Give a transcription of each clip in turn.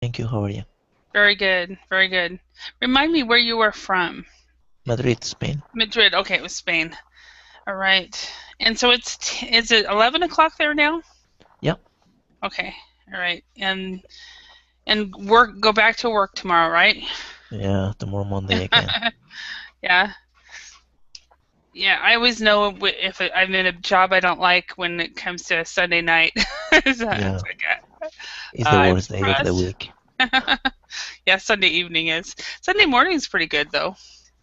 Thank you. How are you? Very good, very good. Remind me where you were from. Madrid, Spain. Madrid. Okay, it was Spain. All right. And so is it 11 o'clock there now? Yeah. Okay. All right. And go back to work tomorrow, right? Yeah. Tomorrow Monday again. Yeah. Yeah, I always know if I'm in a job I don't like when it comes to Sunday night. So it's Yeah. like, It's the I'm worst day of the depressed. week. Yeah, Sunday evening is. Sunday morning is pretty good though.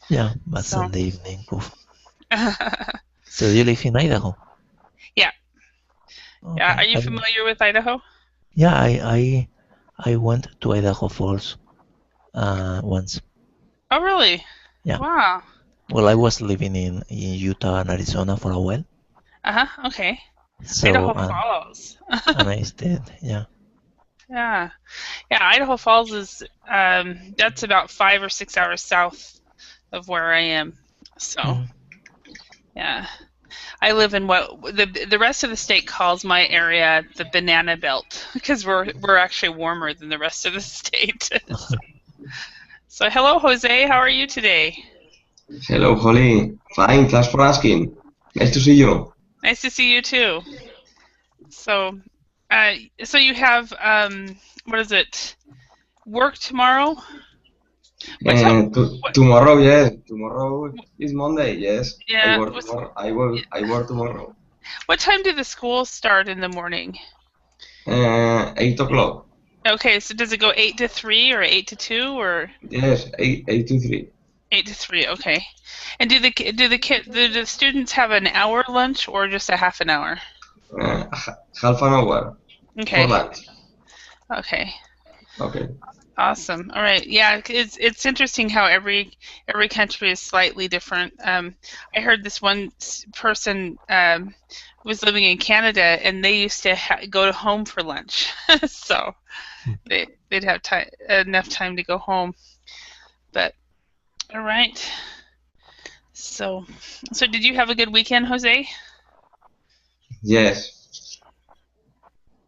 Yeah, but So, Sunday evening. Oof. So you live in Idaho? yeah, yeah. Are Okay. you familiar with Idaho? Yeah. I went to Idaho Falls once. Oh, really? Yeah. Wow. Well, I was living in Utah and Arizona for a while. Uh-huh. Okay. So Idaho Falls. and I stayed. Yeah. Yeah. Yeah, Idaho Falls is that's about 5 or 6 hours south of where I am. So, Mm. yeah. I live in what the rest of the state calls my area the banana belt because we're actually warmer than the rest of the state. So, hello Jose, how are you today? Hello, Holly. Fine, thanks for asking. Nice to see you. Nice to see you too. So, uh, so you have what is it? Work tomorrow? What time? What? Tomorrow, yes. Tomorrow is Monday, yes. I Yeah. work tomorrow. I work tomorrow. What time do the schools start in the morning? 8 o'clock. Okay, so does it go 8 to 3 or 8 to 2 or Yes, 8 to 3. 8 to 3? Okay. And do the students have an hour lunch or just a half an hour? Half an hour for Okay. lunch. Okay. Okay. Awesome. All right. Yeah, it's interesting how every country is slightly different. I heard this one person was living in Canada and they used to go to home for lunch, so they'd have time enough time to go home. But all right. So, so did you have a good weekend, Jose? Yes.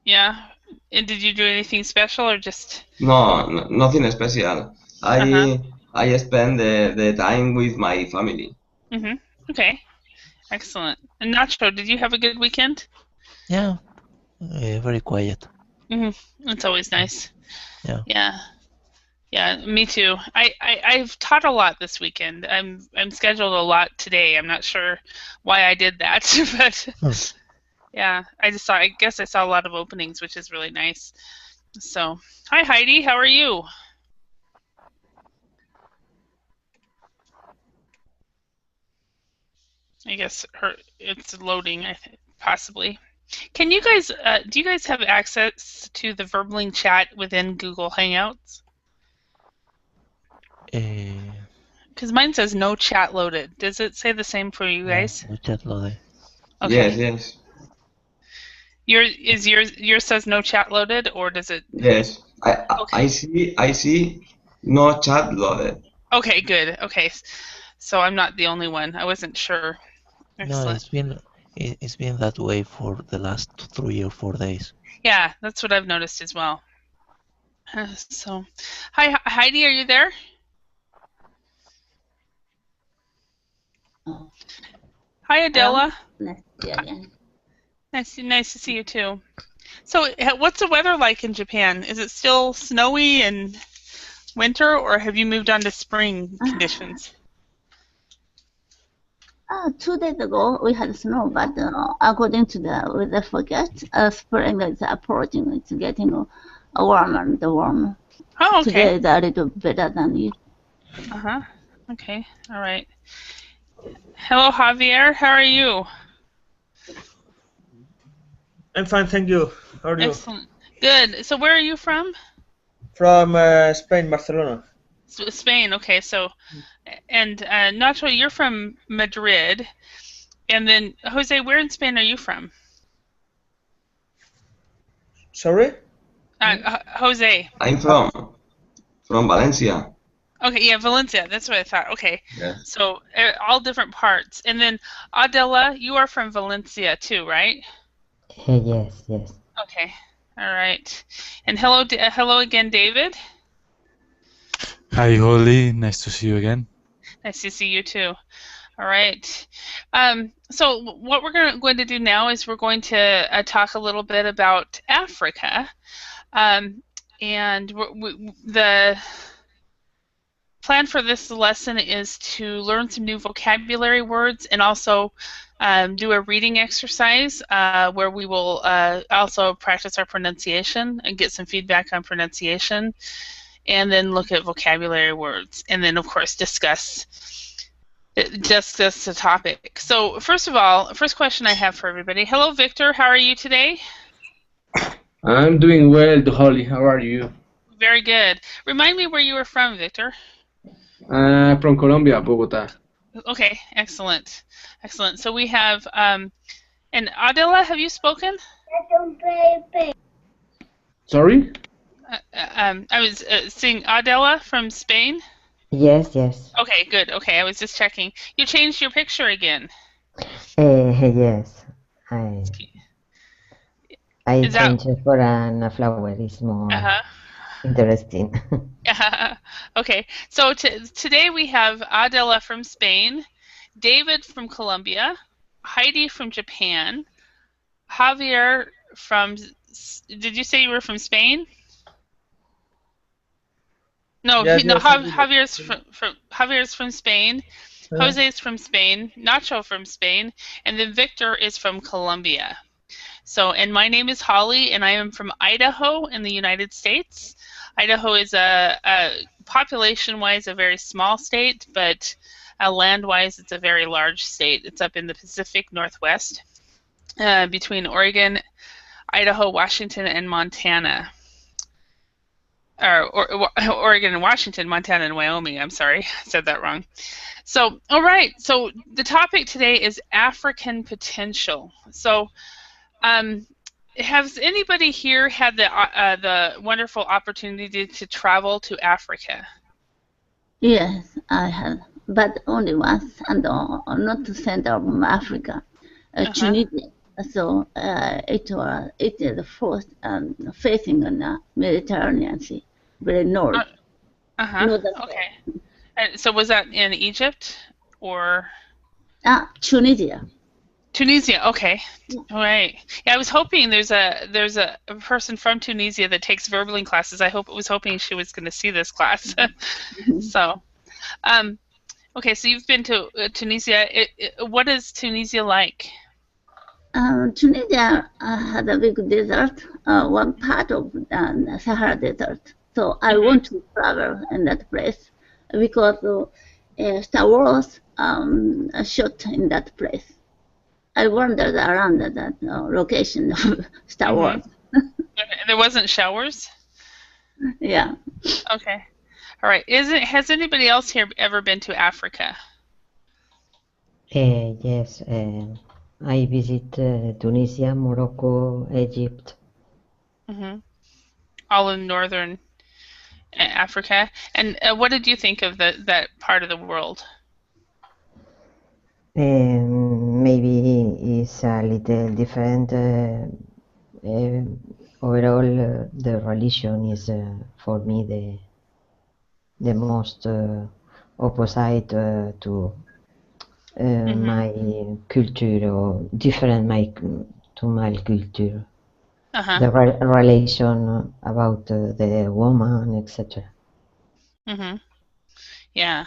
Yeah. And did you do anything special or just? No, nothing special. Uh-huh. I spend the time with my family. Mhm. Okay. Excellent. And Nacho, did you have a good weekend? Yeah. Very quiet. Mhm. It's always nice. Yeah. Yeah. Yeah, me too. I've taught a lot this weekend. I'm scheduled a lot today. I'm not sure why I did that, but Hmm. yeah, I guess I saw a lot of openings, which is really nice. So, hi Heidi, how are you? I guess it's loading, possibly. Can you guys do you guys have access to the Verbling chat within Google Hangouts? Uh, Because mine says no chat loaded. Does it say the same for you yeah. guys? No chat loaded. Okay. Yes, yes, Yours says no chat loaded, or does it? yes. Okay. I see no chat loaded. Okay, good. Okay. So I'm not the only one. I wasn't sure. No, Excellent. it's been that way for the last 3 or 4 days. Yeah, that's what I've noticed as well. So, hi Heidi, are you there? Oh, Hi hello. Adela. Nice to see you again. Nice to see you too. So, what's the weather like in Japan? Is it still snowy and winter, or have you moved on to spring conditions? 2 days ago we had snow, but according to the weather forecast, spring is approaching. It's getting warmer and warmer. Oh, okay. Today is a little better than it. Uh-huh. Okay. All right. Hello, Javier. How are you? I'm fine, thank you. How are you? Excellent. Good. So, where are you from? From Spain, Barcelona. Spain. Okay. So, and Nacho, you're from Madrid. And then, Jose, where in Spain are you from? Sorry? Jose. I'm Uh, from Valencia. Okay, yeah, Valencia. That's what I thought. Okay. Yes. So, all different parts. And then, Adela, you are from Valencia too, right? Yes, yes. Okay. All right. And hello, hello again, David. Hi, Holly. Nice to see you again. Nice to see you too. All right. So what we're going to do now is we're going to talk a little bit about Africa. And the plan for this lesson is to learn some new vocabulary words and also do a reading exercise where we will also practice our pronunciation and get some feedback on pronunciation, and then look at vocabulary words, and then of course discuss the topic. So first of all, first question I have for everybody. Hello, Victor. How are you today? I'm doing well, Holly. How are you? Very good. Remind me where you were from, Victor. From Colombia, Bogota. Okay, excellent. Excellent. So we have, and Adela, have you spoken? Sorry? I was seeing Adela from Spain. Yes, yes. Okay, good. Okay, I was just checking. You changed your picture again. Yes. I Is that- changed it for a flower. It's more interesting. Okay, so today we have Adela from Spain, David from Colombia, Heidi from Japan, Javier from, did you say you were from Spain? No, Yes, no, yes, Javier's from Spain, Jose's from Spain, Nacho from Spain, and then Victor is from Colombia. So, and my name is Holly, and I am from Idaho in the United States. Idaho is a population-wise a very small state, but land-wise it's a very large state. It's up in the Pacific Northwest, between Oregon, Idaho, Washington, and Montana. Or Oregon and Washington, Montana and Wyoming. I'm sorry, I said that wrong. So, all right. So the topic today is African potential. So, has anybody here had the wonderful opportunity to travel to Africa? Yes, I have, but only once, and not to Central Africa, Tunisia. So it is the first facing the Mediterranean Sea, very north. Okay. And so was that in Egypt or? Tunisia. Tunisia. Okay. All right. Yeah, I was hoping there's a person from Tunisia that takes verbaling classes. I was hoping she was going to see this class. So, okay. So you've been to Tunisia. What is Tunisia like? Tunisia had a big desert, one part of the Sahara Desert. So I want to travel in that place because Star Wars shot in that place. I wandered around that location of Star Wars. There wasn't showers? Yeah. Okay. All right. Has anybody else here ever been to Africa? Yes. I visit Tunisia, Morocco, Egypt. All in northern Africa. And what did you think of that part of the world? Maybe it's a little different. Overall, the religion is for me the most opposite to my culture, or different to my culture. The relation about the woman, etc. Yeah.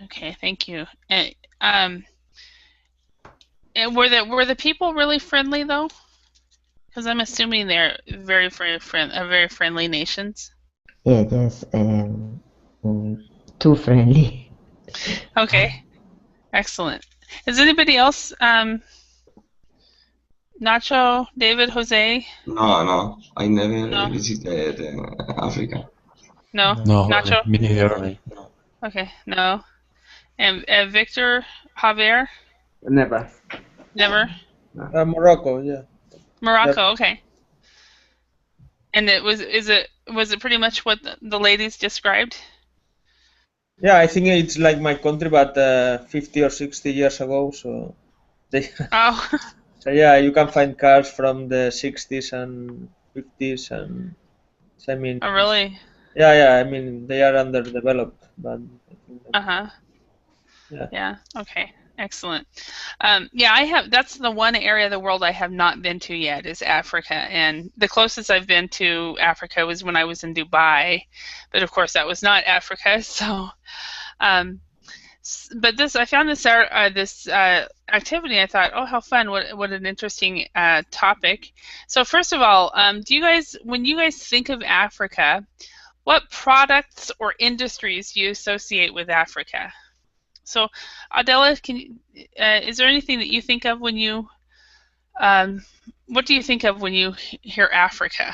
Okay, thank you. And were the people really friendly though? Because I'm assuming they're very friendly nations. Yeah, yes, too friendly. Okay, excellent. Is anybody else? Nacho, David, Jose? No, I never visited Africa. No? No, Nacho? me neither. No. Okay, no. And Victor, Javier? Never. Never? Morocco, yeah. Morocco, okay. And was it pretty much what the ladies described? Yeah, I think it's like my country, but 50 or 60 years ago. So they. Oh. So yeah, you can find cars from the 60s and 50s, and I mean, Oh, really? yeah. I mean, they are underdeveloped, but I think that, Uh-huh. yeah. Yeah. Okay. Excellent. Yeah, that's the one area of the world I have not been to yet is Africa. And the closest I've been to Africa was when I was in Dubai. But of course, that was not Africa. So, but I found this activity. I thought, oh, how fun! What an interesting topic. So first of all, when you guys think of Africa, what products or industries do you associate with Africa? So, Adela, is there anything that you think of when you, what do you think of when you hear Africa?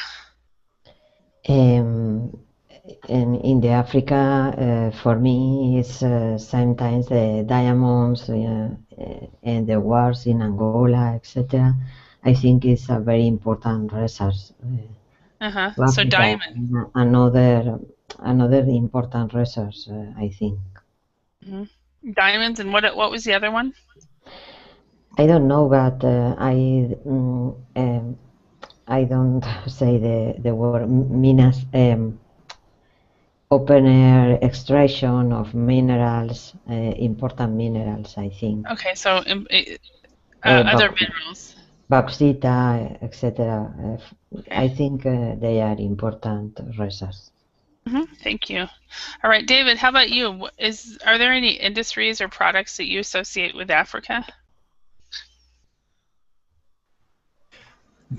In the Africa, for me, it's sometimes the diamonds and the wars in Angola, etc. I think it's a very important resource. So diamond. Another important resource, I think. Diamonds, and what was the other one? I don't know, but I don't say the word minas. Open air extraction of minerals, important minerals, I think. Okay, so other minerals. Bauxite, etc. I think they are important resources. Thank you. All right, David, how about you? Are there any industries or products that you associate with Africa?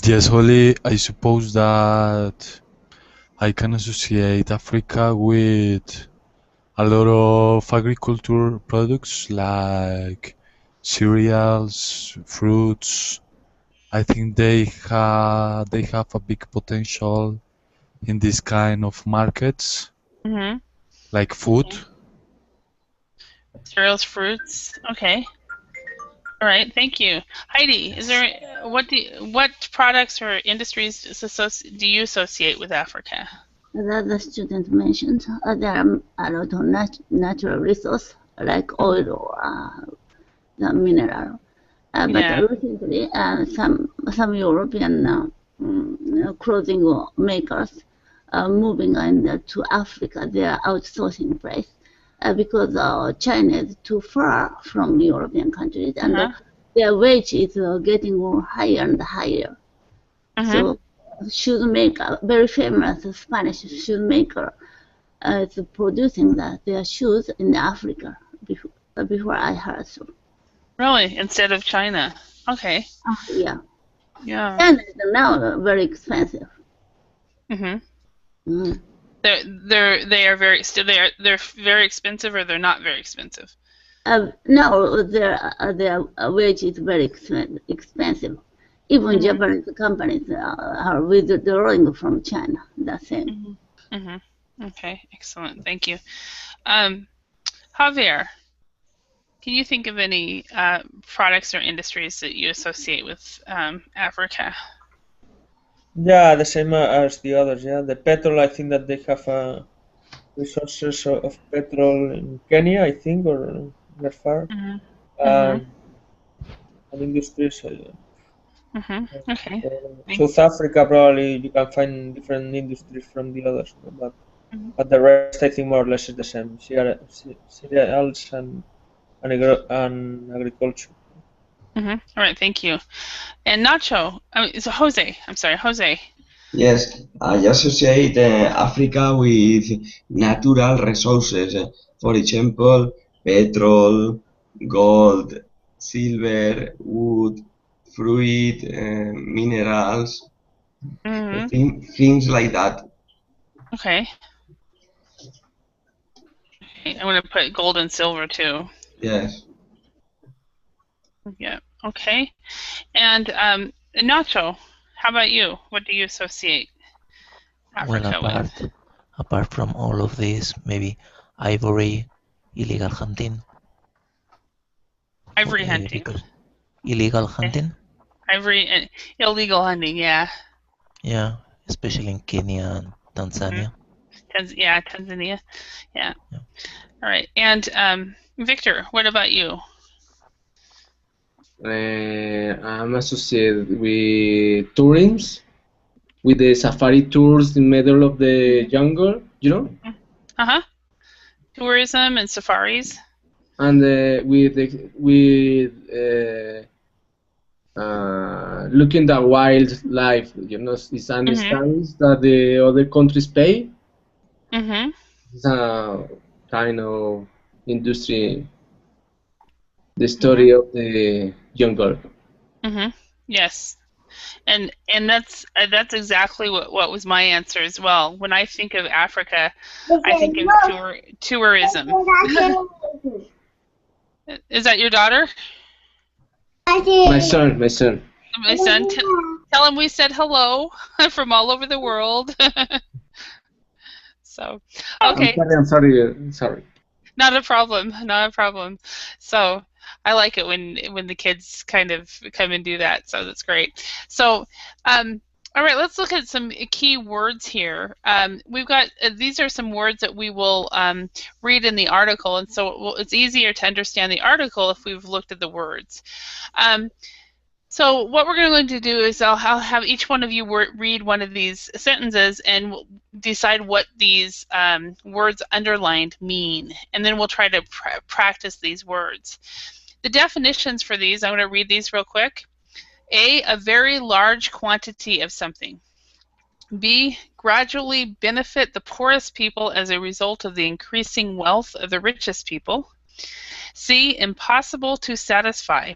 Yes, Holly, I suppose that I can associate Africa with a lot of agriculture products like cereals, fruits. I think they have a big potential in this kind of markets, like food. Okay. Cereals, fruits. Okay. All right. Thank you, Heidi. Is there what products or industries do you associate with Africa? As the student mentioned, there are a lot of natural resources like oil or the mineral. But recently, some European clothing makers are moving to Africa. They are outsourcing place because China is too far from European countries, and their wage is getting higher and higher. So, shoemaker, very famous Spanish shoemaker, is producing their shoes in Africa. Before I heard so. Really, instead of China? Okay. Yeah. Yeah. And now very expensive. They're very expensive, or they're not very expensive. No, their wage is very expensive. Even Japanese companies are withdrawing from China. The same. Okay, excellent. Thank you. Javier, can you think of any products or industries that you associate with Africa? Yeah, the same as the others. Yeah, the petrol. I think that they have resources of petrol in Kenya, I think, or not far. And industries. Okay. South Africa, probably you can find different industries from the others, but the rest I think more or less is the same. Cereals and agriculture. All right, thank you. And Nacho, it's Jose. I'm sorry, Jose. Yes, I associate Africa with natural resources. For example, petrol, gold, silver, wood, fruit, minerals, things like that. Okay. I'm going to put gold and silver too. Yes. Yeah. Okay. And Nacho, how about you? What do you associate Africa with? Apart from all of this, maybe ivory, illegal hunting. Ivory hunting. Illegal hunting. Ivory and illegal hunting, yeah. Yeah, especially in Kenya and Tanzania. Tanzania. Yeah. All right. And Victor, what about you? I'm associated with tourism, with the safari tours in the middle of the jungle, you know, Tourism and safaris. and looking at wildlife, you know, it's an service that the other countries pay. It's a kind of industry, the story of the jungle. Yes, and that's exactly what was my answer as well. When I think of Africa, I think of tourism. Is that your daughter? My son. My son. Tell him we said hello from all over the world. So, okay. I'm sorry. Not a problem. So, I like it when the kids kind of come and do that. So that's great. So, all right, let's look at some key words here. We've got these are some words that we will read in the article, and so it's easier to understand the article if we've looked at the words. So what we're going to do is I'll have each one of you read one of these sentences and we'll decide what these words underlined mean, and then we'll try to practice these words. The definitions for these, I'm going to read these real quick. A very large quantity of something. B, gradually benefit the poorest people as a result of the increasing wealth of the richest people. C, impossible to satisfy.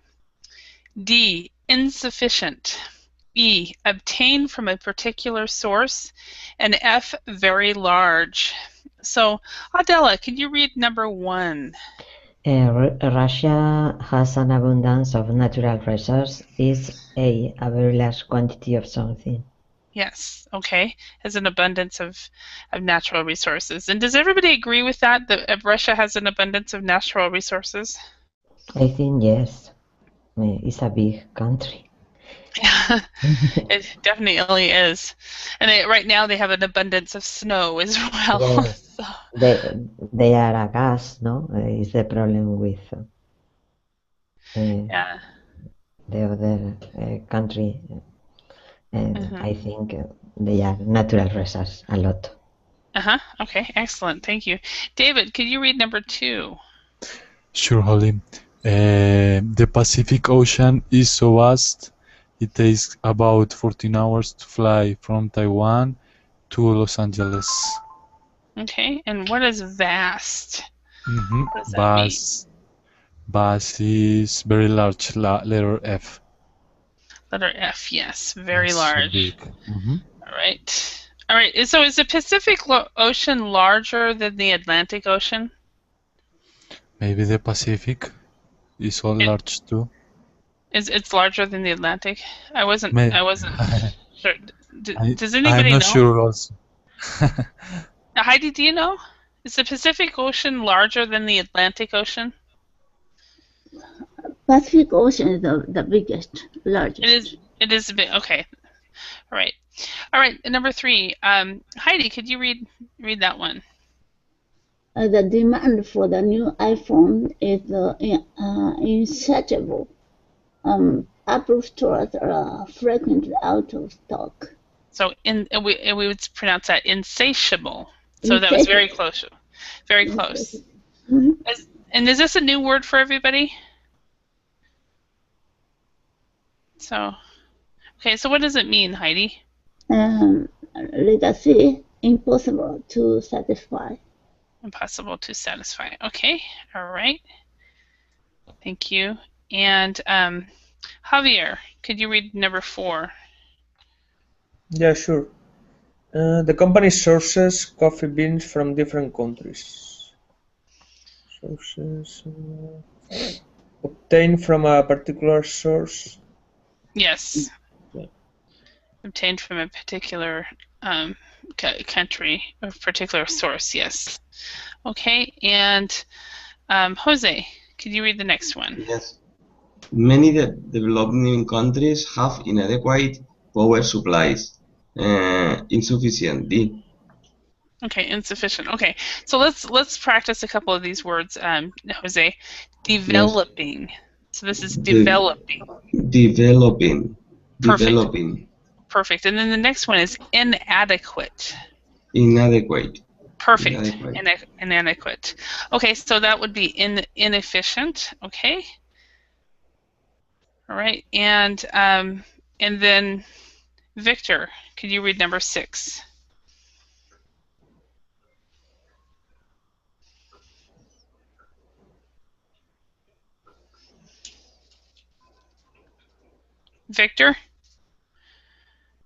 D, insufficient. E, obtained from a particular source. And F, very large. So, Adela, can you read number 1? Russia has an abundance of natural resources. Is a very large quantity of something. Yes, okay. Has an abundance of natural resources. And does everybody agree with that Russia has an abundance of natural resources? I think yes. It's a big country. It definitely is. And right now they have an abundance of snow as well. Yes. So. They are a gas, no? Is the problem with the other country. I think they are natural resources a lot. Okay, excellent. Thank you. David, could you read number 2? Sure, Holly. The Pacific Ocean is so vast, it takes about 14 hours to fly from Taiwan to Los Angeles. Okay, and what is vast? What does that mean? Vast is very large, letter F. Letter F, yes, very large. Big. All right. So is the Pacific Ocean larger than the Atlantic Ocean? Maybe the Pacific is all large too. It's larger than the Atlantic? I wasn't sure. Does anybody know? I'm not sure also. Heidi, do you know? Is the Pacific Ocean larger than the Atlantic Ocean? Pacific Ocean is the biggest, largest. It is big. Okay. All right. And number 3. Heidi, could you read that one? The demand for the new iPhone is insatiable. Apple stores are frequently out of stock. So we would pronounce that insatiable. So that was very close. Very close. And is this a new word for everybody? So, okay, so what does it mean, Heidi? Letter C, impossible to satisfy. Impossible to satisfy. Okay, all right. Thank you. And Javier, could you read number 4? Yeah, sure. The company sources coffee beans from different countries. Sources obtained from a particular source. Yes. Yeah. Obtained from a particular country, a particular source, yes. Okay, and Jose, could you read the next one? Yes. Many developing countries have inadequate power supplies. Insufficient. D. Okay, insufficient. Okay, so let's practice a couple of these words, Jose. Developing. Yes. So this is developing. Developing. Perfect. Developing. Perfect. And then the next one is inadequate. Inadequate. Perfect. Inadequate. Inadequate. Okay, so that would be inefficient. Okay. All right, and then Victor, could you read number 6? Victor?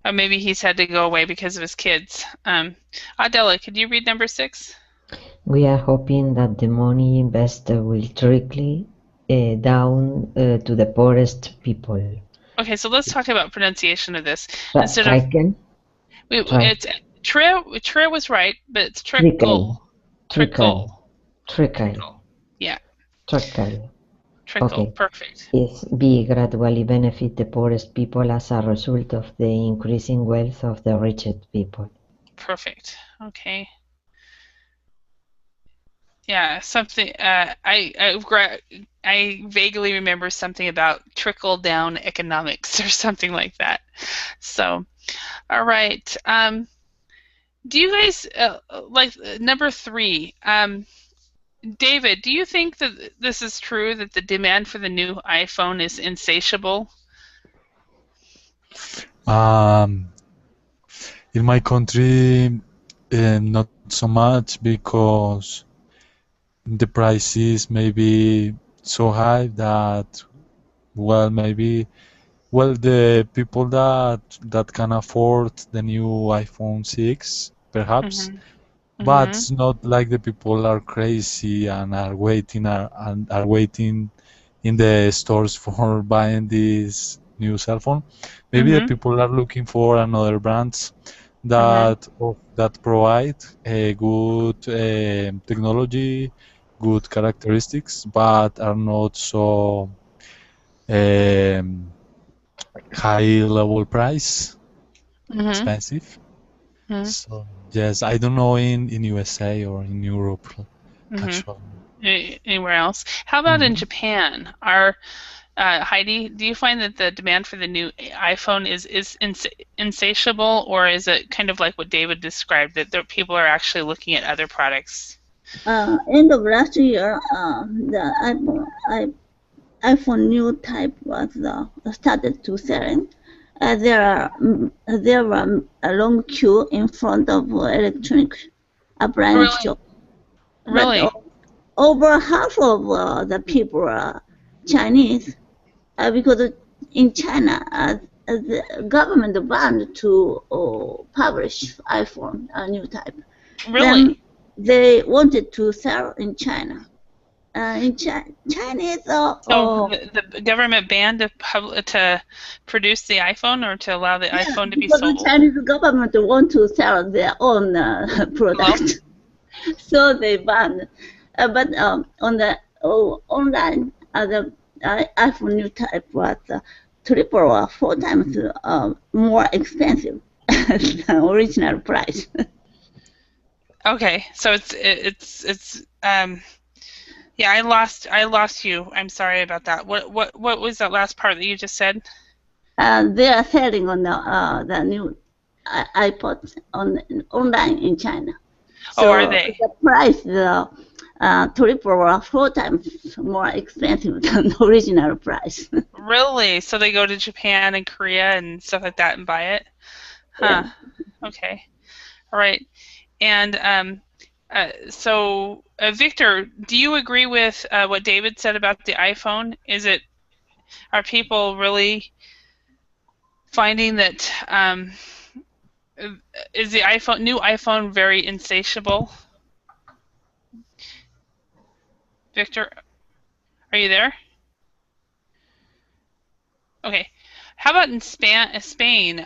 Oh, maybe he's had to go away because of his kids. Adela, could you read number 6? We are hoping that the money invested will trickle down to the poorest people. Okay, so let's talk about pronunciation of this. Instead of it's Tre was right, but it's trickle. Trickle. Yeah. Trickle. Trickle. Okay. Perfect. Is B gradually benefit the poorest people as a result of the increasing wealth of the richest people. Perfect. Okay. Yeah, something. I vaguely remember something about trickle down economics or something like that. So, all right. Do you guys like number 3? David, do you think that this is true, that the demand for the new iPhone is insatiable? In my country, not so much, because the price is maybe so high that, well, maybe, well, the people that can afford the new iPhone 6, perhaps. But it's not like the people are crazy and are waiting in the stores for buying this new cell phone. Maybe the people are looking for another brands that provide a good technology, good characteristics, but are not so high level price, expensive. So yes, I don't know in USA or in Europe, actually. Anywhere else? How about in Japan? Heidi, do you find that the demand for the new iPhone is insatiable, or is it kind of like what David described, that people are actually looking at other products? End of last year, the iPhone new type was started to selling. There were a long queue in front of electronic appliance shop. Really? But over half of the people are Chinese, because in China, the government banned to publish iPhone, a new type. Really? Then they wanted to sell in China. In Chinese, the government banned to produce the iPhone, or to allow the iPhone to be sold? The Chinese government want to sell their own product, so they banned. But on the online, the iPhone new type was 3 or 4 times more expensive than the original price. Okay, so it's yeah, I lost you. I'm sorry about that. What was that last part that you just said? They are selling on the new iPods online in China. So are they? The price is 3 or 4 times more expensive than the original price. Really? So they go to Japan and Korea and stuff like that and buy it? Huh. Yeah. Okay. All right. And so, Victor, do you agree with what David said about the iPhone? Are people really finding that is the new iPhone very insatiable? Victor, are you there? Okay. How about in Spain,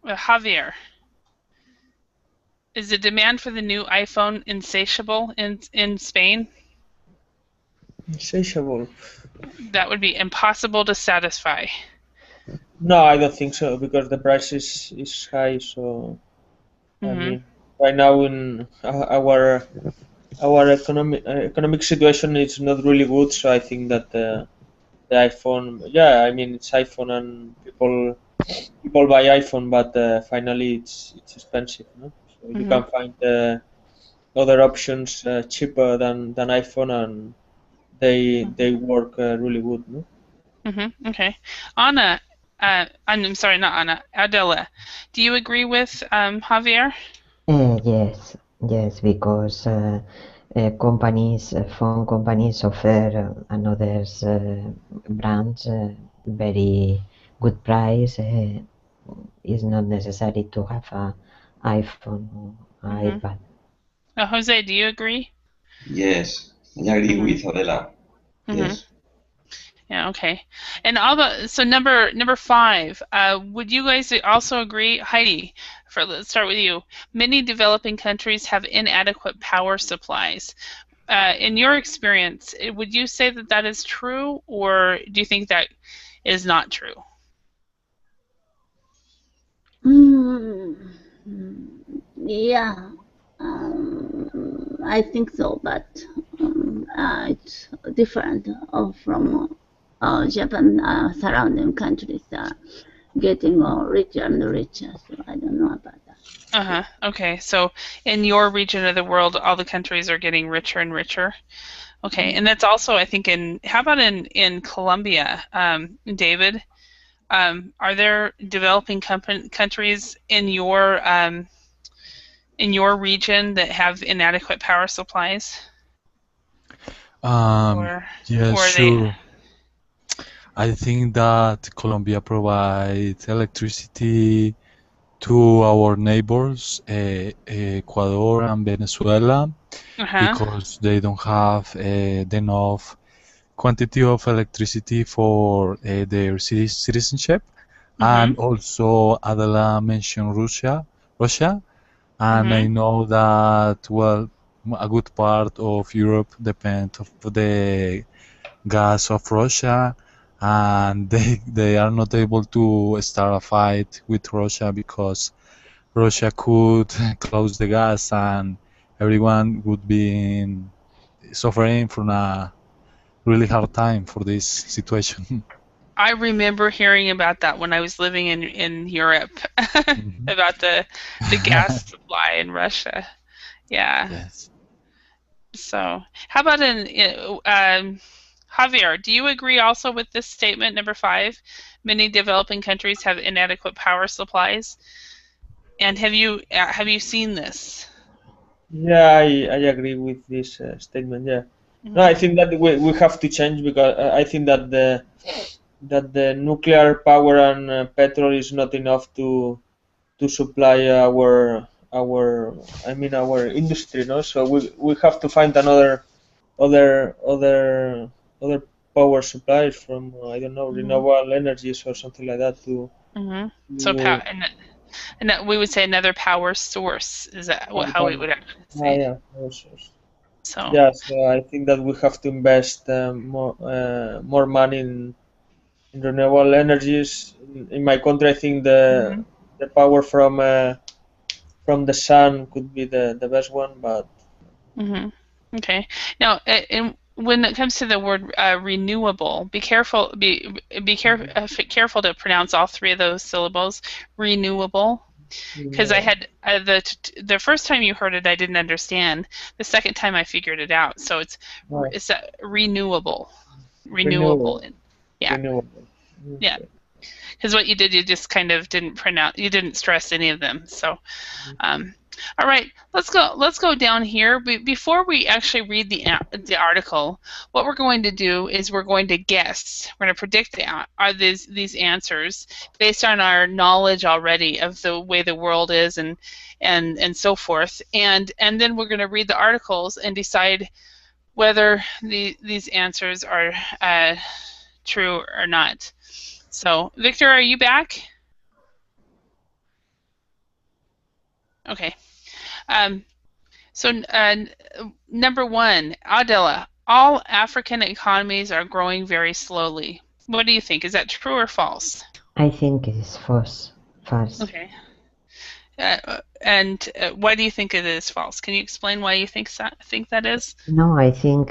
Javier? Is the demand for the new iPhone insatiable in Spain? Insatiable. That would be impossible to satisfy. No, I don't think so, because the price is high. So I mean, right now in our economic situation is not really good. So I think that the iPhone. Yeah, I mean it's iPhone and people buy iPhone, but finally it's expensive, no? So you can find other options cheaper than iPhone, and they work really good, no? Okay. Anna, I'm sorry, not Anna, Adela, do you agree with Javier? Yes, because companies, phone companies offer another brands very good price. It's not necessary to have a iPhone or iPad. Jose, do you agree? Yes, I agree with Adela. Yes. Yeah, okay. And Alba, so number 5, would you guys also agree, Heidi, let's start with you. Many developing countries have inadequate power supplies. In your experience, would you say that that is true, or do you think that is not true? Yeah, I think so, but it's different from Japan. Surrounding countries are getting richer and richer, so I don't know about that. Okay, so in your region of the world, all the countries are getting richer and richer. Okay, and that's also, I think, how about in Colombia, David? Are there developing countries in your region that have inadequate power supplies? Yes, sure. I think that Colombia provides electricity to our neighbors, Ecuador and Venezuela, because they don't have enough quantity of electricity for their citizenship. And also Adela mentioned Russia, and I know that, well, a good part of Europe depends on the gas of Russia, and they are not able to start a fight with Russia because Russia could close the gas and everyone would be suffering from a really hard time for this situation. I remember hearing about that when I was living in Europe, about the gas supply in Russia. Yeah. Yes. So, how about Javier, do you agree also with this statement, number 5? Many developing countries have inadequate power supplies. And have you seen this? Yeah, I agree with this statement. Yeah. No, I think that we have to change, because I think that the nuclear power and petrol is not enough to supply our industry, no? So we have to find other power supplies from I don't know, renewable energies or something like that to. So and that we would say another power source. Is that how we would actually say? Yeah, power source. So I think that we have to invest more money in renewable energies. In my country, I think the power from the sun could be the best one, but. Okay. Now, when it comes to the word renewable, be careful. Be careful to pronounce all 3 of those syllables. Renewable, because I had the first time you heard it, I didn't understand. The second time, I figured it out. So it's renewable. Yeah. Renewable. Yeah. Because what you did, you just kind of didn't pronounce. You didn't stress any of them. So. All right, let's go down here. Before we actually read the article, what we're going to do is we're going to guess. We're going to predict these answers based on our knowledge already of the way the world is and so forth. And then we're going to read the articles and decide whether these answers are true or not. So, Victor, are you back? Okay. So number 1, Adela, all African economies are growing very slowly. What do you think? Is that true or false? I think it's false. Okay. And why do you think it is false? Can you explain why you think that is? No, I think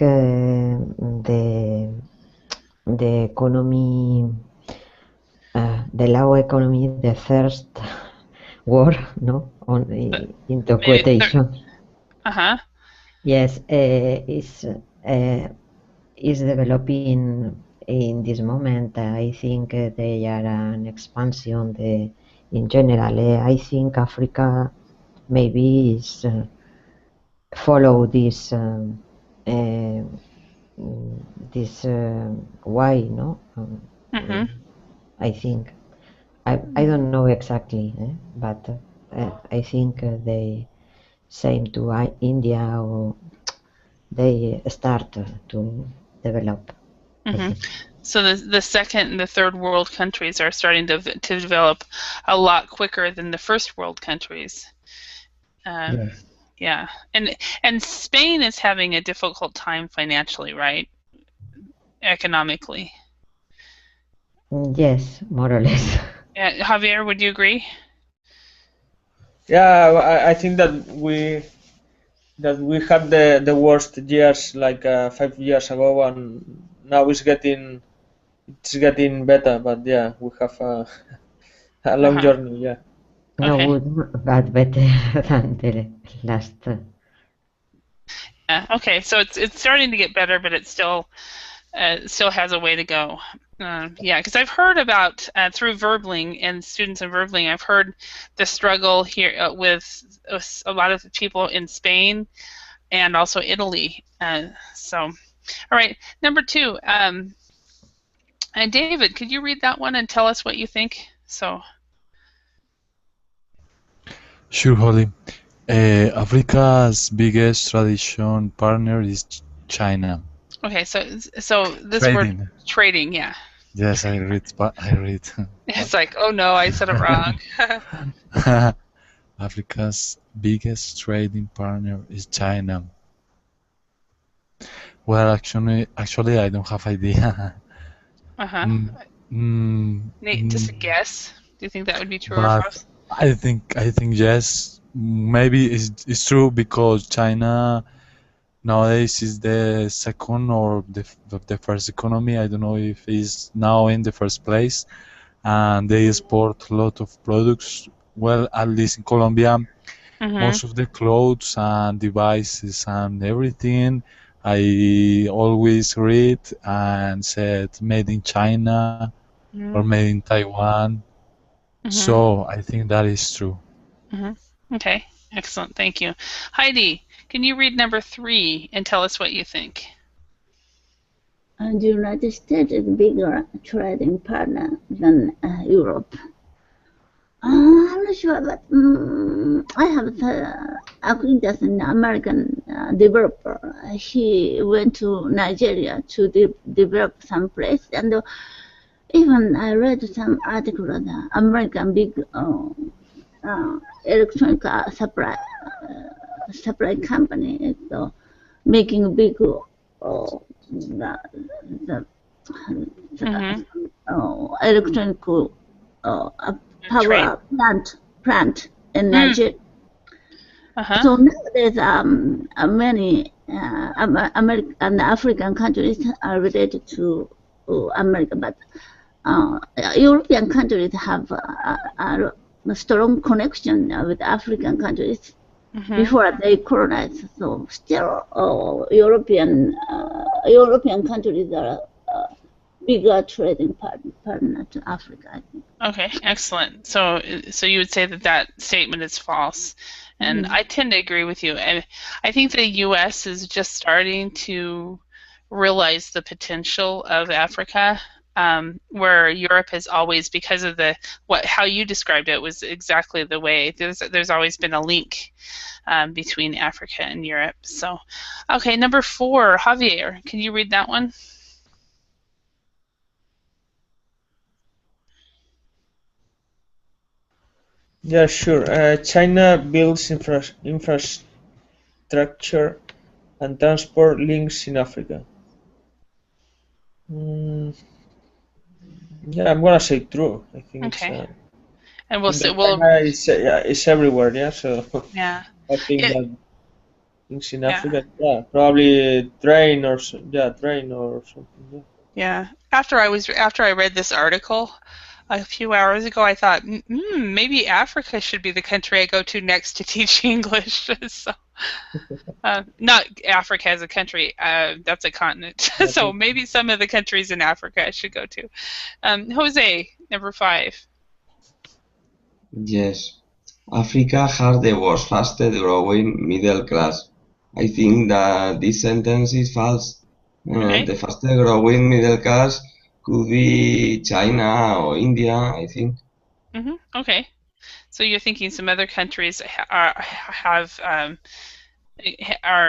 the economy, the low economy, the first war, no, into quotation. Yes, is developing in this moment. I think they are an expansion. In general, I think Africa maybe is follow this way, no? I think I don't know exactly, but I think they same to India, or they start to develop. So the second and the third world countries are starting to develop a lot quicker than the first world countries. Yeah, and Spain is having a difficult time financially, right? Economically. Yes, more or less. Javier, would you agree? Yeah, I think that we had the worst years like 5 years ago, and now it's getting better. But yeah, we have a long journey. Yeah. No good, but better than the last. Yeah. Okay. So it's starting to get better, but it still has a way to go. Yeah, because I've heard about through Verbling and students in Verbling, I've heard the struggle here with a lot of people in Spain and also Italy. So, all right, number 2. And David, could you read that one and tell us what you think? So. Sure, Holly. Africa's biggest tradition partner is China. Okay, so this Trading. word trading, yeah. Yes, I read. It's like, oh no, I said it wrong. Africa's biggest trading partner is China. Well, actually, I don't have idea. Nate, just a guess. Do you think that would be true or But false? I think yes. Maybe it's true because China nowadays is the second or the first economy. I don't know if it's now in the first place, and they export a lot of products. Well, at least in Colombia, most of the clothes and devices and everything, I always read and said made in China or made in Taiwan. So I think that is true. Okay, excellent. Thank you. Heidi, can you read number 3 and tell us what you think? And the United States is a bigger trading partner than Europe. I'm not sure, but I have acquaintance an American developer. He went to Nigeria to develop some place, and even I read some article that American big electronic supply company is making big electronic power plant in Nigeria. So nowadays, many American and African countries are related to America, but European countries have a strong connection with African countries before they colonized. So still, European countries are bigger trading partner to Africa, I think. Okay, excellent. So you would say that statement is false, and I tend to agree with you. And I think the U.S. is just starting to realize the potential of Africa, where Europe has always, because of how you described it, was exactly the way. There's always been a link between Africa and Europe. So, okay, number 4, Javier, can you read that one? Yeah, sure. China builds infrastructure and transport links in Africa. Yeah, I'm gonna say true. I think okay. And China is everywhere. Yeah, so yeah. I think that things in Africa. Yeah, probably train or something. Yeah, after I read this article a few hours ago, I thought maybe Africa should be the country I go to next to teach English. So, not Africa as a country, that's a continent. So maybe some of the countries in Africa I should go to. Jose, number 5. Yes. Africa has the world's fastest growing middle class. I think that this sentence is false. Okay. The fastest growing middle class could be China or India, I think. Okay. So you're thinking some other countries are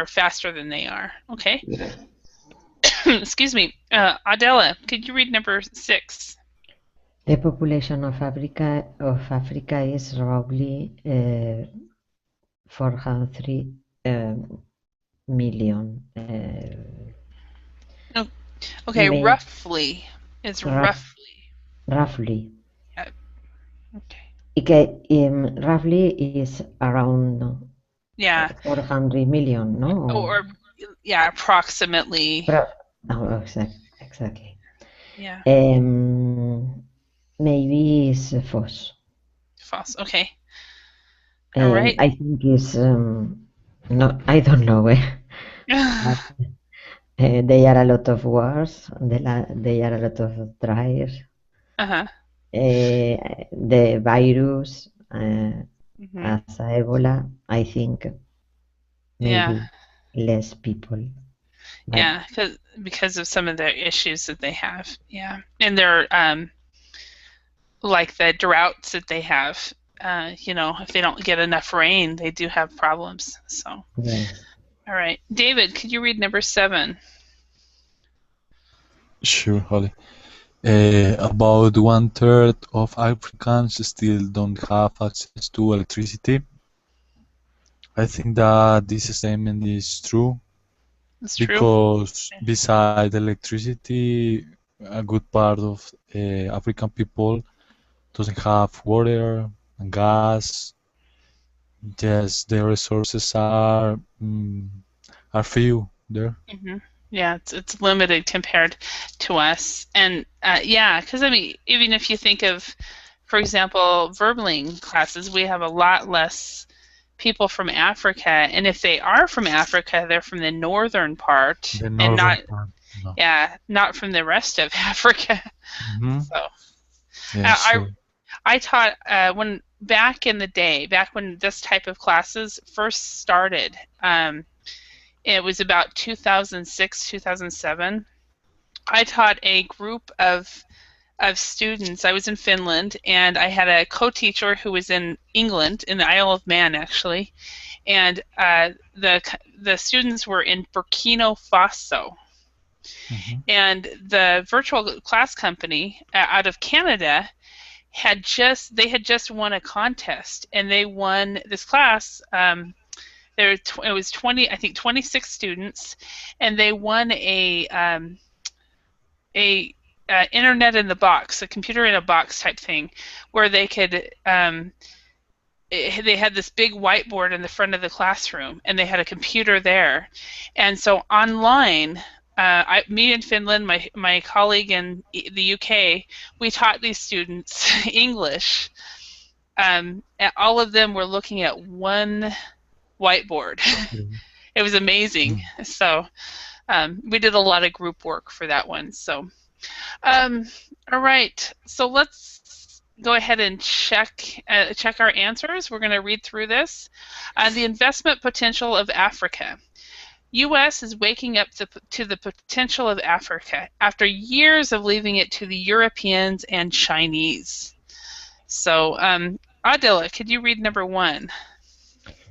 faster than they are. Okay. Yeah. Excuse me. Adela, could you read number 6? The population of Africa is roughly 403 million. Okay, roughly. It's roughly. Roughly. Yeah. Okay. Roughly is around 400 million, no? Or approximately. Exactly. Yeah. Maybe it's false. False. Okay. All right. I think it's no. I don't know. There are a lot of wars. There are a lot of dries. The virus, as Ebola, I think maybe less people. Yeah, because of some of the issues that they have. Yeah, and they're like the droughts that they have. If they don't get enough rain, they do have problems. So. Yes. All right, David, could you read number 7? Sure, Holly. About 1/3 of Africans still don't have access to electricity. I think that this statement is true. It's because true. besides electricity, a good part of African people doesn't have water and gas. Yes, the resources are few there. Yeah, it's limited compared to us, and because even if you think of, for example, Verbling classes, we have a lot less people from Africa, and if they are from Africa, they're from the northern part, not from the rest of Africa. So, I taught back in the day, back when this type of classes first started. It was about 2006, 2007. I taught a group of students. I was in Finland, and I had a co-teacher who was in England, in the Isle of Man, actually. And the students were in Burkina Faso. And the virtual class company out of Canada had just won a contest, and they won this class. It was 26 students, and they won a internet in the box, a computer in a box type thing, where they could they had this big whiteboard in the front of the classroom, and they had a computer there, and so online. Me in Finland, my colleague in the UK, we taught these students English. And all of them were looking at one whiteboard. It was amazing. So we did a lot of group work for that one. So all right, so let's go ahead and check our answers. We're going to read through this. The investment potential of Africa. U.S. is waking up to the potential of Africa after years of leaving it to the Europeans and Chinese. So Adela, could you read number 1?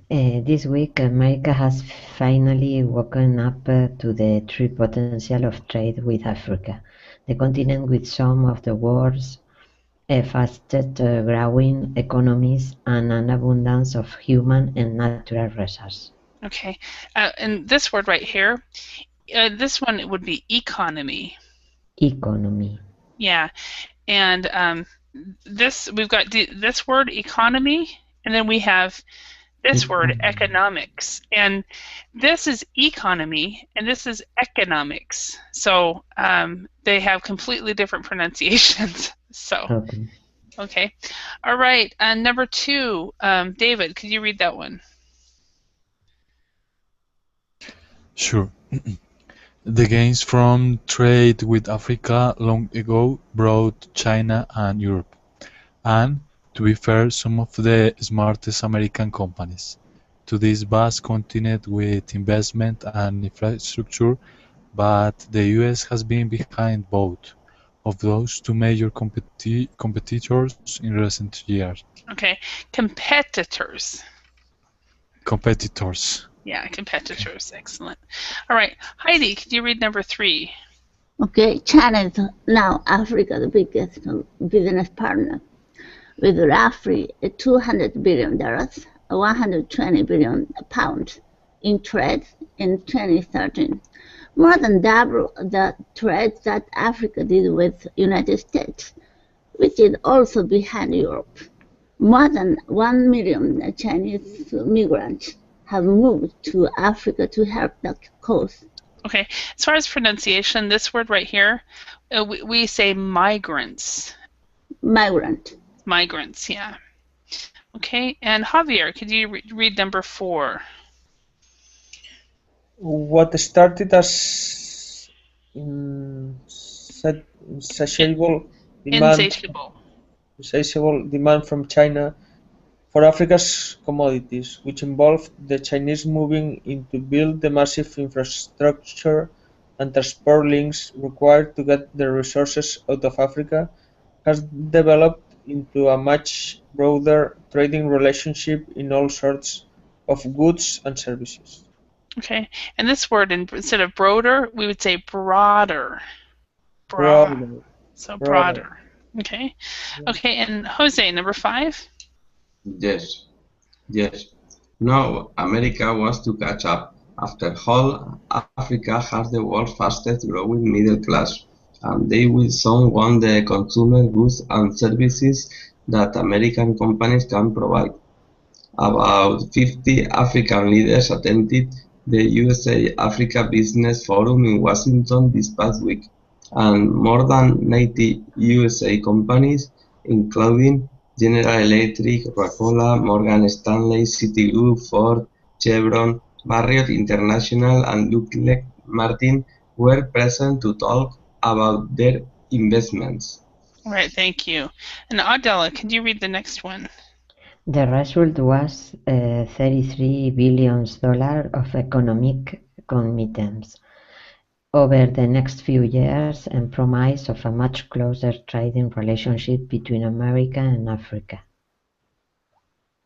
This week, America has finally woken up to the true potential of trade with Africa, the continent with some of the world's fastest growing economies and an abundance of human and natural resources. Okay, and this word right here, this one would be economy. Economy. Yeah, and we've got this word economy, and then we have this word, economics. And this is economy, and this is economics. So they have completely different pronunciations. So, okay. All right, number 2, David, could you read that one? Sure. The gains from trade with Africa long ago brought China and Europe, and, to be fair, some of the smartest American companies, to this vast continent with investment and infrastructure, but the US has been behind both of those two major competitors in recent years. Okay, competitors. Competitors. Yeah, competitors. Excellent. All right, Heidi, could you read number 3? Okay, China is now Africa's biggest business partner, with roughly $200 billion, 120 billion pounds in trade in 2013, more than double the trade that Africa did with United States, which is also behind Europe. More than 1 million Chinese migrants have moved to Africa to help the cause. Okay, as far as pronunciation, this word right here, we say migrants. Migrant. Migrants, yeah. Okay, and Javier, could you read number 4? What started as insatiable demand from China for Africa's commodities, which involved the Chinese moving in to build the massive infrastructure and transport links required to get the resources out of Africa, has developed into a much broader trading relationship in all sorts of goods and services. Okay, and this word, instead of broader, we would say broader. Broader. So broader. Okay. Okay, and Jose, number 5? Yes. Now America wants to catch up. After all, Africa has the world's fastest growing middle class, and they will soon want the consumer goods and services that American companies can provide. About 50 African leaders attended the USA-Africa Business Forum in Washington this past week, and more than 90 USA companies, including General Electric, Coca-Cola, Morgan Stanley, Citigroup, Ford, Chevron, Marriott International, and Lockheed Martin, were present to talk about their investments. All right, thank you. And Adela, could you read the next one? The result was $33 billion of economic commitments over the next few years and promise of a much closer trading relationship between America and Africa.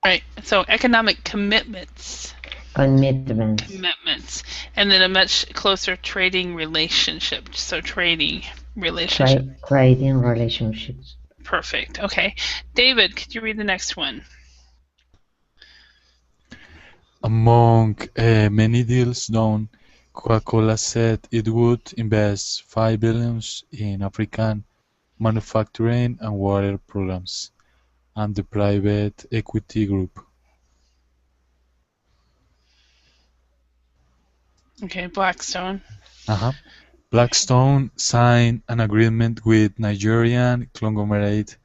Right, so economic commitments. Commitments. And then a much closer trading relationship. So trading relationship. Trading relationships. Perfect, okay. David, could you read the next one? Among many deals done, Coca-Cola said it would invest $5 billion in African manufacturing and water programs, and the private equity group. Okay, Blackstone. Blackstone signed an agreement with Nigerian conglomerate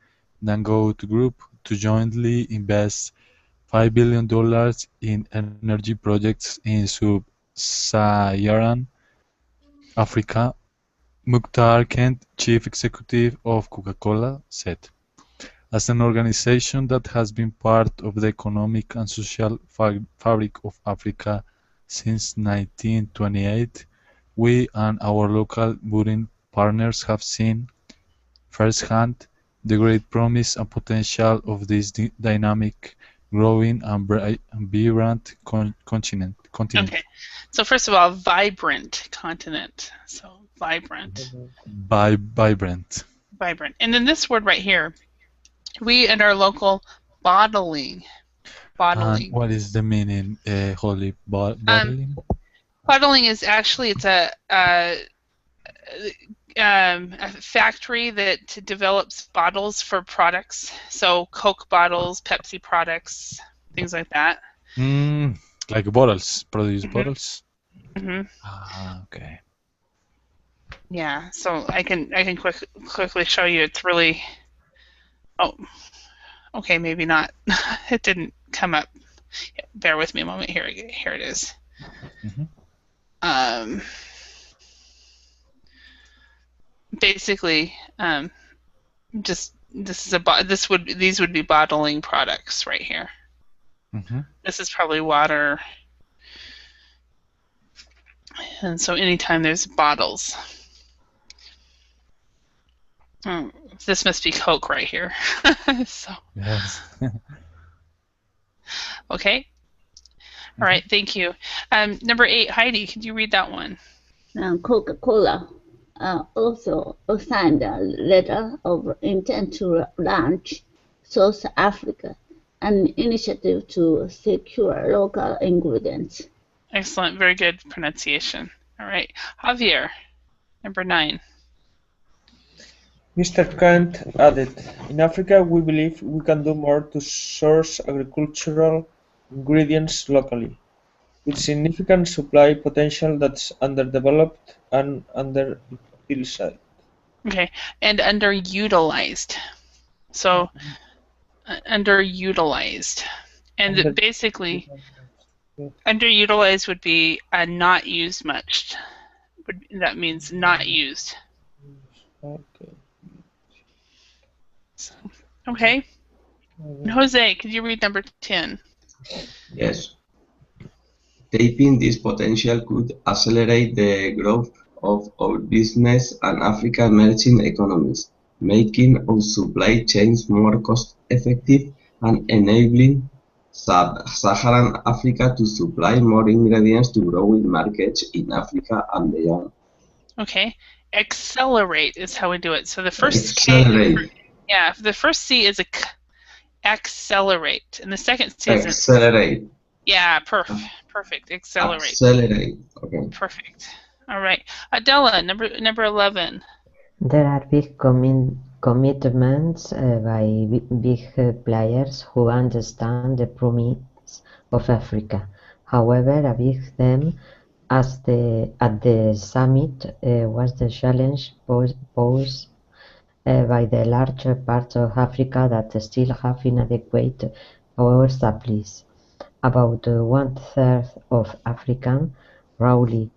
Dangote Group to jointly invest $5 billion in energy projects in sub-Saharan Africa, Mukhtar Kent, chief executive of Coca-Cola, said. As an organization that has been part of the economic and social fabric of Africa since 1928, we and our local budding partners have seen firsthand the great promise and potential of this dynamic, growing and vibrant continent. Okay, so first of all, vibrant continent. So vibrant. Vibrant. Vibrant. And then this word right here, we and our local bottling. What is the meaning, Holly? Bottling? Bottling is actually, it's a factory that develops bottles for products. So Coke bottles, Pepsi products, things like that. Like bottles, produce bottles. Okay. Yeah, so I can quickly show you. It's really. Oh, okay, maybe not. It didn't come up. Bear with me a moment. Here it is. Basically, just these would be bottling products right here. This is probably water, and so anytime there's bottles, this must be Coke right here. So. Yes. Okay. All right. Thank you. Number 8, Heidi, could you read that one? Coca-Cola also signed a letter of intent to launch South Africa, an initiative to secure local ingredients. Excellent. Very good pronunciation. All right. Javier, number 9. Mr. Kant added, in Africa we believe we can do more to source agricultural ingredients locally, with significant supply potential that's underdeveloped and underutilized. Okay, and underutilized. So, underutilized. And basically, underutilized would be not used much. That means not used. Okay. Jose, could you read number 10? Yes. Tapping this potential could accelerate the growth of our business and African emerging economies, making our supply chains more cost-effective and enabling Sub-Saharan Africa to supply more ingredients to growing markets in Africa and beyond. Okay. Accelerate is how we do it. So the first Accelerate. the first C is a K. Accelerate. And the second C is Accelerate. Yeah, perfect. Accelerate. Accelerate. Okay. Perfect. All right. Adela, number 11. There are big commitments by big players who understand the promise of Africa. However, a big theme at the summit was the challenge posed by the larger parts of Africa that still have inadequate power supplies. About 1/3 of African, roughly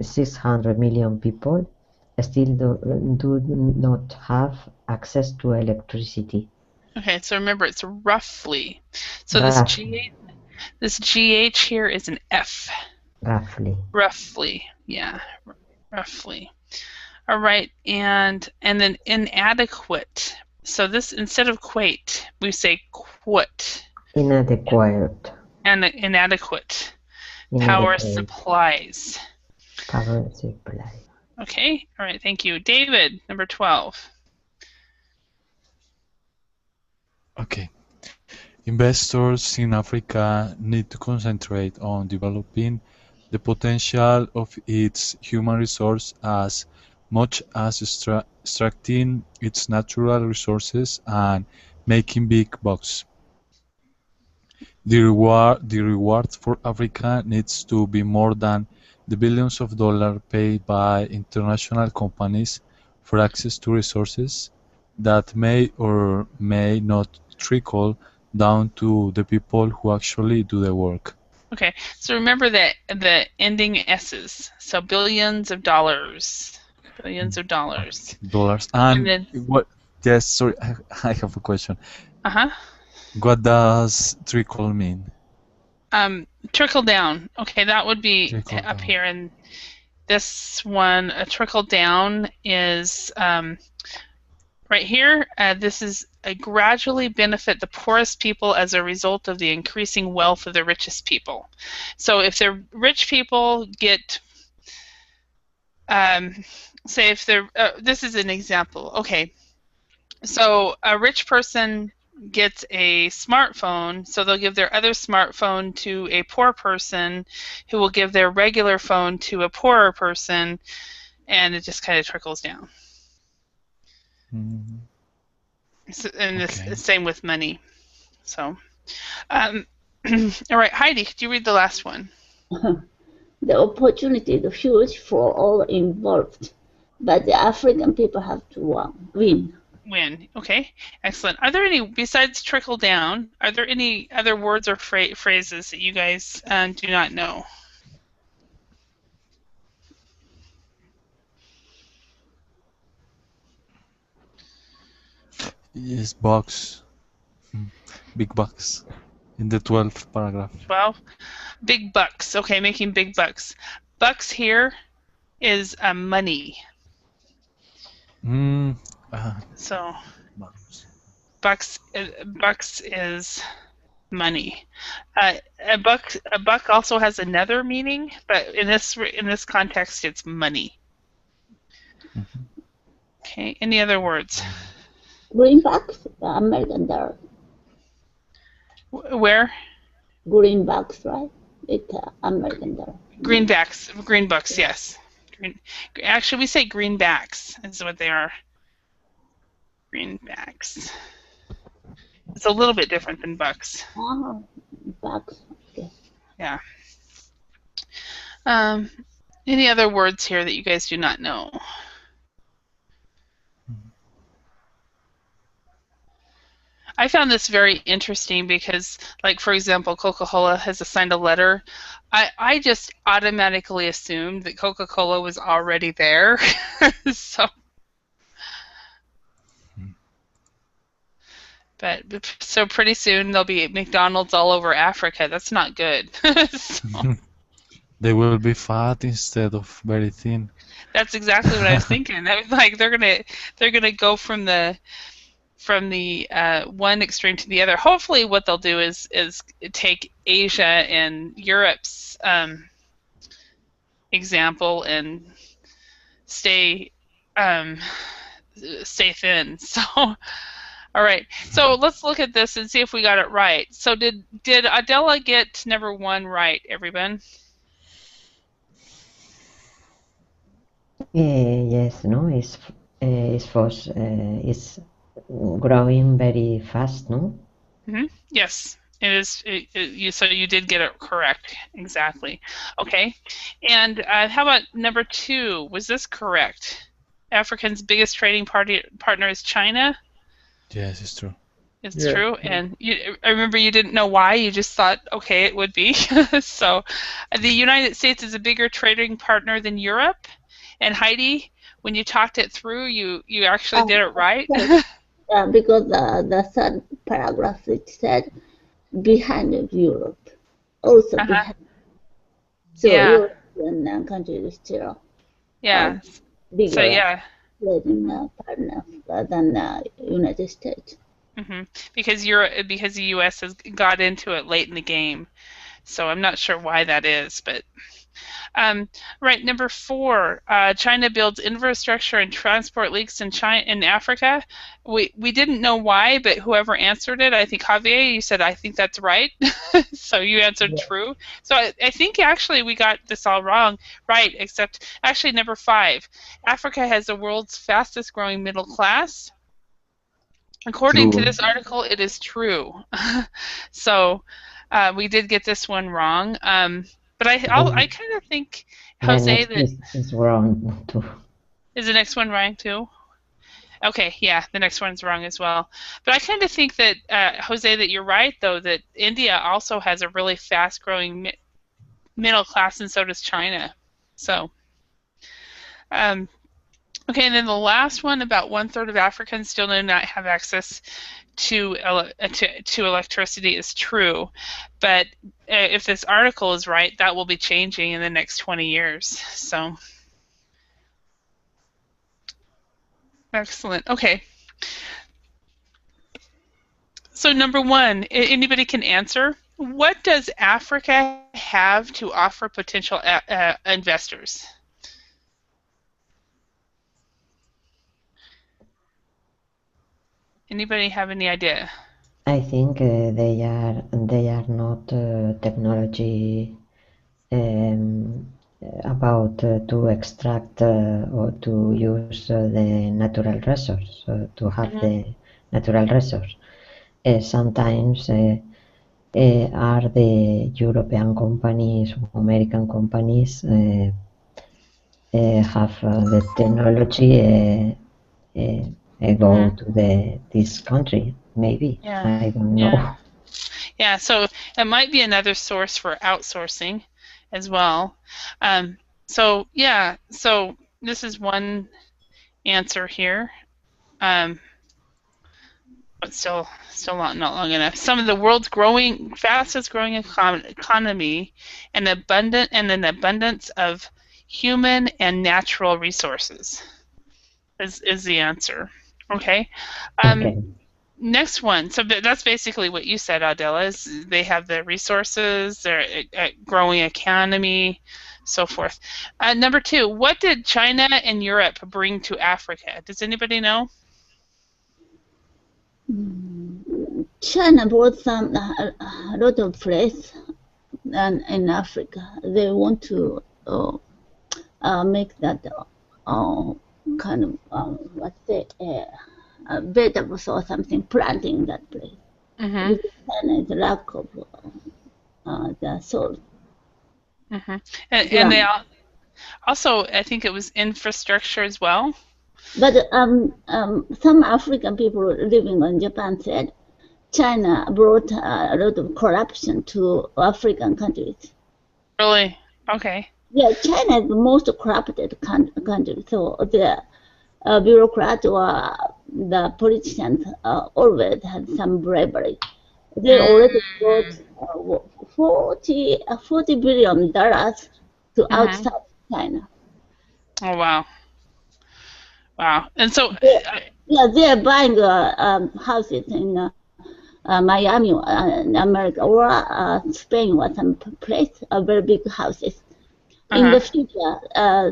600 million people, still do not have access to electricity. Okay, so remember it's roughly. So this GH here is an F. Roughly. Roughly, yeah, roughly. All right, and then inadequate. So this, instead of quate, we say quit. Inadequate. And inadequate. Power supplies. Power supply. Okay, all right, thank you. David, number 12. Okay. Investors in Africa need to concentrate on developing the potential of its human resource as much as extracting its natural resources and making big bucks. The reward for Africa needs to be more than the billions of dollars paid by international companies for access to resources that may or may not trickle down to the people who actually do the work. Okay, so remember that the ending S's, so billions of dollars. Billions of dollars. Dollars. And then, what? Yes, sorry, I have a question. What does trickle mean? Trickle down. Okay, that would be Trickle up down. here in this one. A trickle down is right here. This is a gradually benefit the poorest people as a result of the increasing wealth of the richest people. So if the rich people get, say if they're, this is an example. Okay, so a rich person gets a smartphone, so they'll give their other smartphone to a poor person who will give their regular phone to a poorer person, and it just kind of trickles down. So, and the same with money. So All right, Heidi, could you read the last one? The opportunity is huge for all involved, but the African people have to win. Win. Okay, excellent. Are there any, besides trickle down, are there any other words or phrases that you guys do not know? Yes, box. Big bucks. In the 12th paragraph. 12. Big bucks. Okay, making big bucks. Bucks here is money. So bucks is money. A buck also has another meaning, but in this context, it's money. Okay. Any other words? Greenbacks, American dollar. Where? Greenbacks, right? It's American dollar. Greenbucks, yes. Actually, we say greenbacks is what they are. Greenbacks. It's a little bit different than bucks. Oh, bucks. Okay. Yeah. Any other words here that you guys do not know? I found this very interesting because, like, for example, Coca-Cola has assigned a letter. I just automatically assumed that Coca-Cola was already there. So pretty soon there'll be McDonald's all over Africa. That's not good. They will be fat instead of very thin. That's exactly what I was thinking. Like they're gonna go from the one extreme to the other. Hopefully, what they'll do is take Asia and Europe's example and stay thin. So, all right. So let's look at this and see if we got it right. So did Adela get number 1 right, everyone? Yes, no, it's growing very fast, no? Mm-hmm. Yes, it is. So you did get it correct, exactly. Okay, and how about number 2? Was this correct? Africa's biggest trading partner is China. Yes, it's true. It's true, and I remember you didn't know why. You just thought, okay, it would be. So, the United States is a bigger trading partner than Europe. And Heidi, when you talked it through, you actually did it right. Because the third paragraph it said behind Europe, also behind. So European countries is still bigger trading partner than United States. Mm-hmm. Because the U.S. has got into it late in the game, so I'm not sure why that is, but. Right, number 4, China builds infrastructure and transport links in Africa. We didn't know why, but whoever answered it, I think Javier, you said, I think that's right. So you answered true. So I think actually we got this all wrong, right, except actually number 5, Africa has the world's fastest growing middle class. According to this article, it is true. So we did get this one wrong. But I kind of think, Jose, that is wrong too. Is the next one wrong too? Okay, yeah, the next one's wrong as well. But I kind of think that, Jose, that you're right, though, that India also has a really fast-growing middle class, and so does China. So, okay, and then the last one, about 1/3 of Africans still do not have access to electricity is true, but if this article is right, that will be changing in the next 20 years. So, excellent. Okay. So number 1, anybody can answer. What does Africa have to offer potential investors? Anybody have any idea? I think they are not technology about to extract or to use the natural resource, to have the natural resource. Sometimes are the European companies or American companies have the technology go to this country? Maybe. Yeah. I don't know. Yeah, so it might be another source for outsourcing as well. So this is one answer here, but still not long enough. Some of the world's fastest growing economy, an abundance of human and natural resources is the answer. Okay. Okay. Next one. So that's basically what you said, Adela, is they have the resources, their growing economy, so forth. Number 2, what did China and Europe bring to Africa? Does anybody know? China brought a lot of place in Africa. They want to make that kind of vegetables or something planting that place. Mm-hmm. Because China is lack of the soil. Mm-hmm. And they also, I think it was infrastructure as well. But some African people living in Japan said China brought a lot of corruption to African countries. Really? Okay. Yeah, China is the most corrupted country, so the bureaucrats or the politicians always had some bribery. They already brought $40 billion to outside China. Oh, wow. Wow. And so... they are buying houses in Miami, America, or Spain, or some place, very big houses. In the future,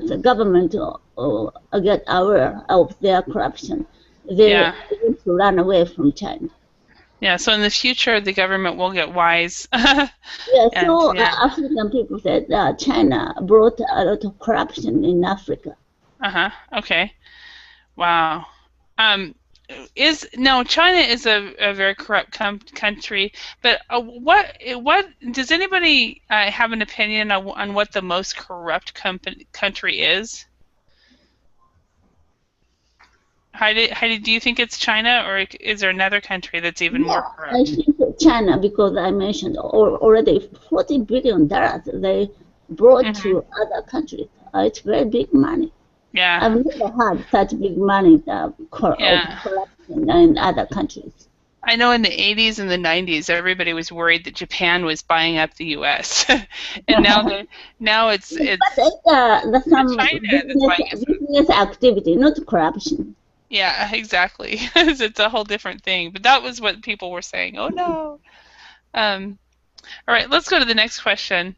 the government get aware of their corruption. They want to run away from China. Yeah, so in the future, the government will get wise. African people said China brought a lot of corruption in Africa. Okay. Wow. China is a very corrupt country, but what does anybody have an opinion on what the most corrupt country is? Heidi, do you think it's China, or is there another country that's even more corrupt? I think China, because I mentioned already $40 billion they brought to other countries. It's very big money. Yeah. I've never had such big money corruption in other countries. I know in the 80s and the 90s, everybody was worried that Japan was buying up the U.S. and now it's business activity, not corruption. Yeah, exactly. It's a whole different thing. But that was what people were saying. Oh no. All right, let's go to the next question.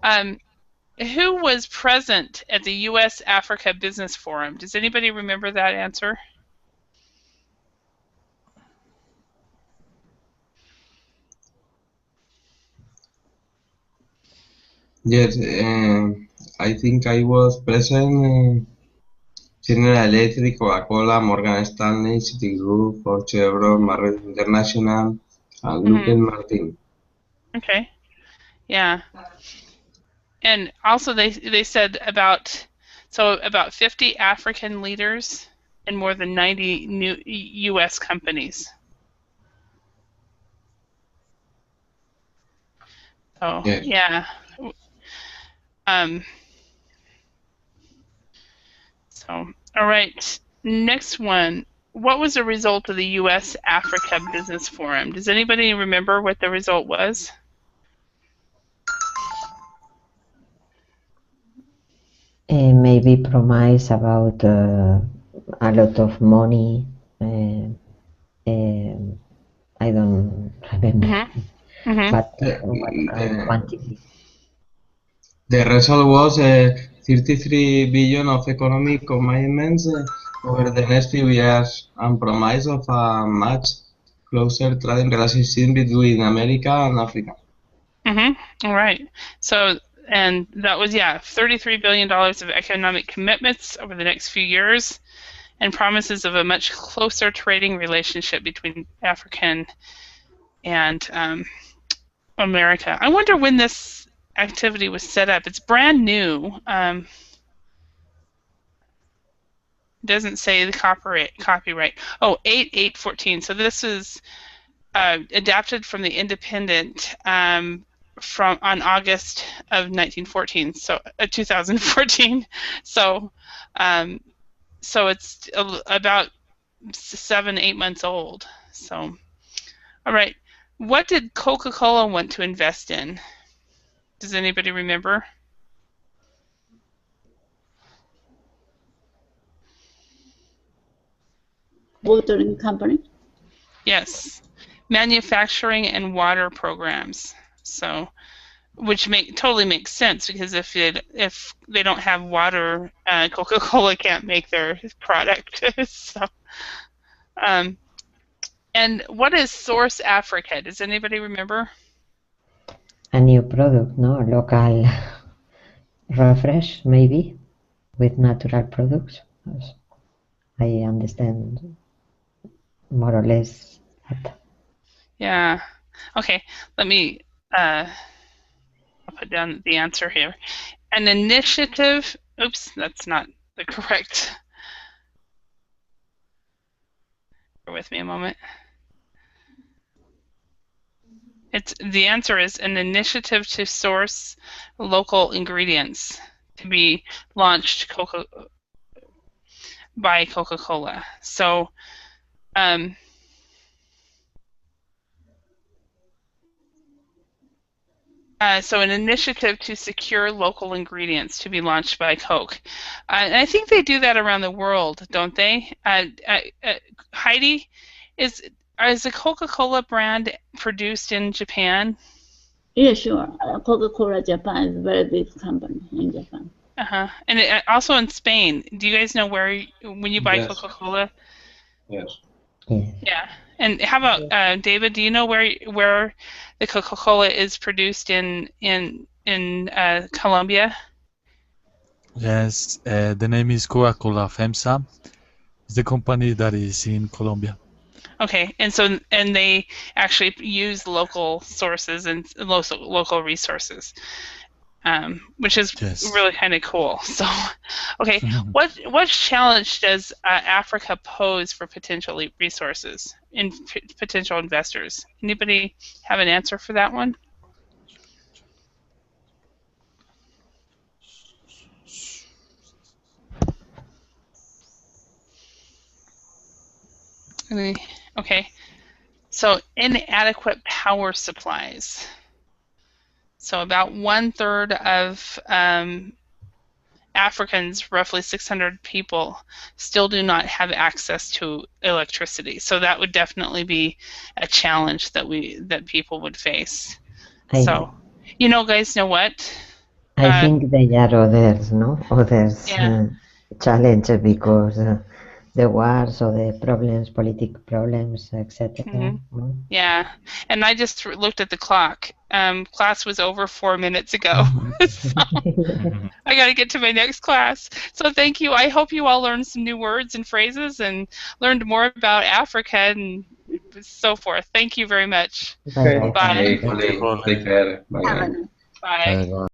Who was present at the U.S.-Africa Business Forum? Does anybody remember that answer? Yes, I think I was present. General Electric, Coca-Cola, Morgan Stanley, Citigroup, Ford Chevron, Marriott International, and Lockheed Martin. Okay. Yeah. And also they said about 50 African leaders and more than 90 new U.S. companies. Oh, yeah. All right. Next one. What was the result of the U.S.-Africa Business Forum? Does anybody remember what the result was? Maybe promise about a lot of money. I don't remember. But the result was 33 billion of economic commitments over the next few years and promise of a much closer trading relationship between America and Africa. All right. So, and that was, $33 billion of economic commitments over the next few years and promises of a much closer trading relationship between African and America. I wonder when this activity was set up. It's brand new. Doesn't say the copyright. Oh, 8/8/14. So this is adapted from the Independent from on August of 1914. So 2014. So so it's about 7-8 months old. So, all right. What did Coca-Cola want to invest in? Does anybody remember? Watering company. Yes, manufacturing and water programs. So, which totally makes sense, because if they don't have water, Coca-Cola can't make their product. So, and what is Source Africa? Does anybody remember? A new product, no? Local refresh, maybe, with natural products. I understand more or less that. Yeah. Okay. Let me I'll put down the answer here. An initiative. Oops, that's not the correct. Bear with me a moment. The answer is an initiative to source local ingredients to be launched by Coca-Cola. So, so an initiative to secure local ingredients to be launched by Coke. And I think they do that around the world, don't they? Heidi, is the Coca-Cola brand produced in Japan? Yeah, sure. Coca-Cola Japan is a very big company in Japan. And also in Spain. Do you guys know when you buy Coca-Cola? Yes. Yeah. And how about David? Do you know where the Coca-Cola is produced in Colombia? Yes, the name is Coca-Cola FEMSA. It's the company that is in Colombia. Okay, and they actually use local sources and local resources, which is really kind of cool. So, okay, what challenge does Africa pose for potential resources and potential investors? Anybody have an answer for that one? Okay. So inadequate power supplies. So about 1/3 of Africans, roughly 600 people, still do not have access to electricity. So that would definitely be a challenge that people would face. So, guys know what? I think there are others, no? Others challenges because the wars or the problems, political problems, etc. Mm-hmm. Yeah, and I just looked at the clock. Class was over 4 minutes ago. So I got to get to my next class. So thank you. I hope you all learned some new words and phrases and learned more about Africa and so forth. Thank you very much. Bye. Take care. Bye. Bye.